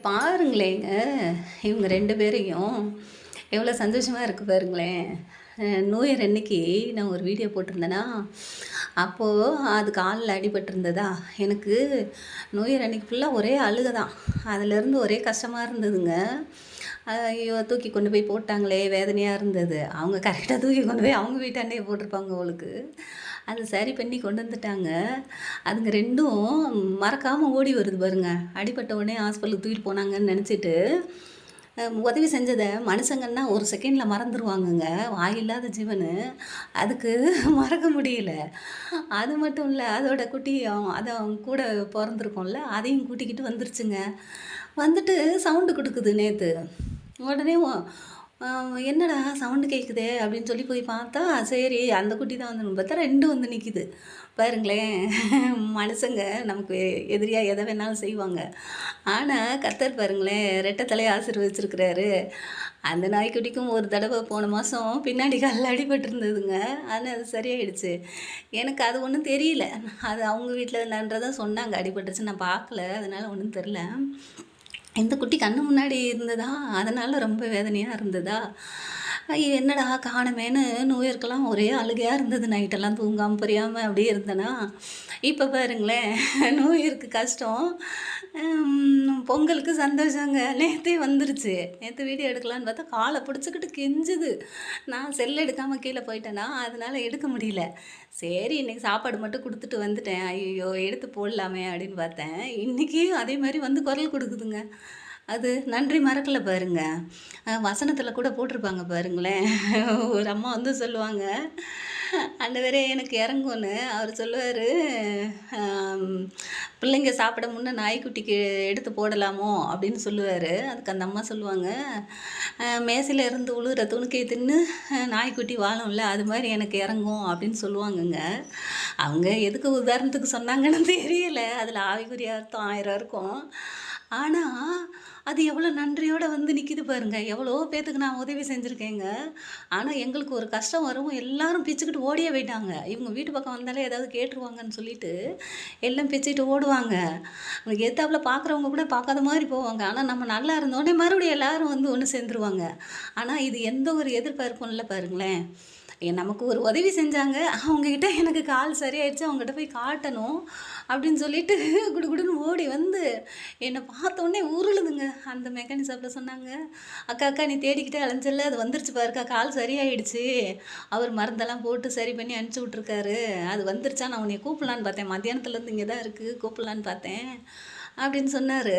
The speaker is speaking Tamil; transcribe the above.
பாருங்களேங்க, இவங்க 2 பேரையும் எவ்வளோ சந்தோஷமா இருக்கு பாருங்களேன். நியூ இயர் அன்னைக்கு நான் ஒரு வீடியோ போட்டிருந்தேனா, அப்போ அது கால்ல அடிபட்டிருந்ததா, எனக்கு நியூ இயர் அன்னைக்கு ஃபுல்லா ஒரே அழுக தான். அதுலேருந்து ஒரே கஷ்டமா இருந்ததுங்க. ஐயோ! தூக்கி கொண்டு போய் போட்டாங்களே! வேதனையா இருந்தது. அவங்க கரெக்ட்டா தூக்கி கொண்டு போய் அவங்க வீட்டாண்டயே போட்டிருப்பாங்க போலுக்கு. அது சரி பண்ணி கொண்டு வந்துட்டாங்க. அதுங்க 2ம் மறக்காம ஓடி வருது பாருங்க. அடிபட்ட உடனே ஹாஸ்பிட்டலுக்கு தூக்கிட்டு போனாங்கன்னு நெனச்சிட்டு, உதவி செஞ்சத மனுஷங்கன்னா ஒரு செகண்ட்ல மறந்துருவாங்கங்க. வாயில்லாத ஜீவனு. அதுக்கு மறக்க முடியல. அது மட்டும் இல்ல, அதோட குட்டியும் அது அவங்க கூட பொறந்திருக்கும்ல, அதையும் கூட்டிக்கிட்டு வந்துருச்சுங்க. வந்துட்டு சவுண்டு குடுக்குது நேத்து. உடனே "என்னடா சவுண்டு கேட்குதே!" அப்படின்னு சொல்லி போய் பார்த்தா, சரி அந்த குட்டி தான் வந்து பார்த்தா 2 வந்து நிக்குது. பாருங்களேன், மனுஷங்க நமக்கு எதிரியா எத வேணாலும் செய்வாங்க. ஆனா கர்த்தர் பாருங்களேன், ரெட்டை தலைய ஆசீர்வதிச்சிருக்கிறாரு. அந்த நாய்க்குட்டிக்கும் ஒரு தடவ போன மாசம் பின்னாடி கால்ல அடிபட்டிருந்ததுங்க. ஆனா அது சரியாயிடுச்சு. எனக்கு அது ஒண்ணும் தெரியல. அது அவங்க வீட்ல என்னன்றத சொன்னாங்க. அடிபட்டுருச்சு. நான் பார்க்கல. அதனால ஒண்ணும் தெரியல. இந்த குட்டி கண்ணு முன்னாடி இருந்ததா, அதனால ரொம்ப வேதனையா இருந்ததா, ஐயோ! என்னடா காணோமேன்னு நியூ இயர்க்கெல்லாம் ஒரே அழுகையா இருந்தது. நைட்டெல்லாம் தூங்காம புரியாம அப்படியே இருந்தேனா, இப்போ பாருங்களேன் நியூ இயர்க்கு கஷ்டம், பொங்கலுக்கு சந்தோஷங்க. நேத்தே வந்துருச்சு. நேத்து வீடியோ எடுக்கலான்னு பார்த்தா கால பிடிச்சுக்கிட்டு கெஞ்சுது. நான் செல் எடுக்காம கீழ போயிட்டேனா, அதனால எடுக்க முடியல. சரி இன்னைக்கு சாப்பாடு மட்டும் குடுத்துட்டு வந்துட்டேன். ஐய்யய்யோ! எடுத்து போடலாமே அப்படின்னு பார்த்தேன். இன்னைக்கு அதே மாரி வந்து குரல் கொடுக்குதுங்க. அது நன்றி மறக்கல பாருங்க. வசனத்தில கூட போட்டிருப்பாங்க பாருங்களேன். ஒரு அம்மா வந்து சொல்லுவாங்க, ஆண்டவரே எனக்கு இறங்கும்ன்னு. அவர் சொல்லுவாரு, அம் "பிள்ளைங்க சாப்பிட முன்ன நாய்க்குட்டிக்கு எடுத்து போடலாமோ?" அப்படின்னு சொல்லுவாரு. அதுக்கு அந்த அம்மா சொல்லுவாங்க, மேசையில இருந்து உழுவுற துணுக்கைய தின்னு நாய்க்குட்டி வாழும்ல, அது மாரி எனக்கு இறங்கும் அப்படின்னு சொல்லுவாங்கங்க. அவங்க எதுக்கு உதாரணத்துக்கு சொன்னாங்கன்னு தெரியல. அதில ஆவிக்குரிய அர்த்தம் 1000 இருக்கும். ஆனா, அது எவ்வளோ நன்றியோட வந்து நிக்குது பாருங்க. எவ்வளோ பேத்துக்கு நான் உதவி செஞ்சிருக்கேங்க. ஆனா, எங்களுக்கு ஒரு கஷ்டம் வரவும் எல்லாரும் பிச்சுக்கிட்டு ஓடியே போயிட்டாங்க. இவங்க வீட்டு பக்கம் வந்தாலே ஏதாவது கேட்டுருவாங்கன்னு சொல்லிட்டு, எல்லாம் பிச்சுக்கிட்டு ஓடுவாங்க. எதுத்தாப்புல பார்க்குறவங்க கூட பார்க்காத மாரி போவாங்க. ஆனா, நம்ம நல்லா இருந்தோனே மறுபடியும் எல்லாரும் வந்து ஒண்ணு சேர்ந்துருவாங்க. ஆனா, இது எந்த ஒரு எதிர்பார்ப்பும் இல்ல பாருங்களேன். நமக்கு ஒரு உதவி செஞ்சாங்க. அவங்ககிட்ட எனக்கு கால் சரியாயிடுச்சு. அவங்ககிட்ட போய் காட்டணும். அப்படின்னு சொல்லிட்டு குடுகுடுன்னு ஓடி வந்து என்ன பார்த்தோனே உருளுதுங்க. அந்த மெக்கானிக் ஷாப்ல சொன்னாங்க, "அக்கா, அக்கா நீ தேடிக்கிட்டே அலைஞ்சல்ல, அது வந்துருச்சு பாருக்கா, கால் சரியாயிடுச்சு. அவர் மருந்தெல்லாம் போட்டு சரி பண்ணி அனுப்பிச்சு விட்டுருக்காரு. அது வந்துருச்சா நான் உன்னைய கூப்பிடலான்னு பார்த்தேன். மத்தியானத்துலேருந்து இங்கே தான் இருக்கு. கூப்பிடலான்னு பார்த்தேன்." அப்படின்னு சொன்னாரு.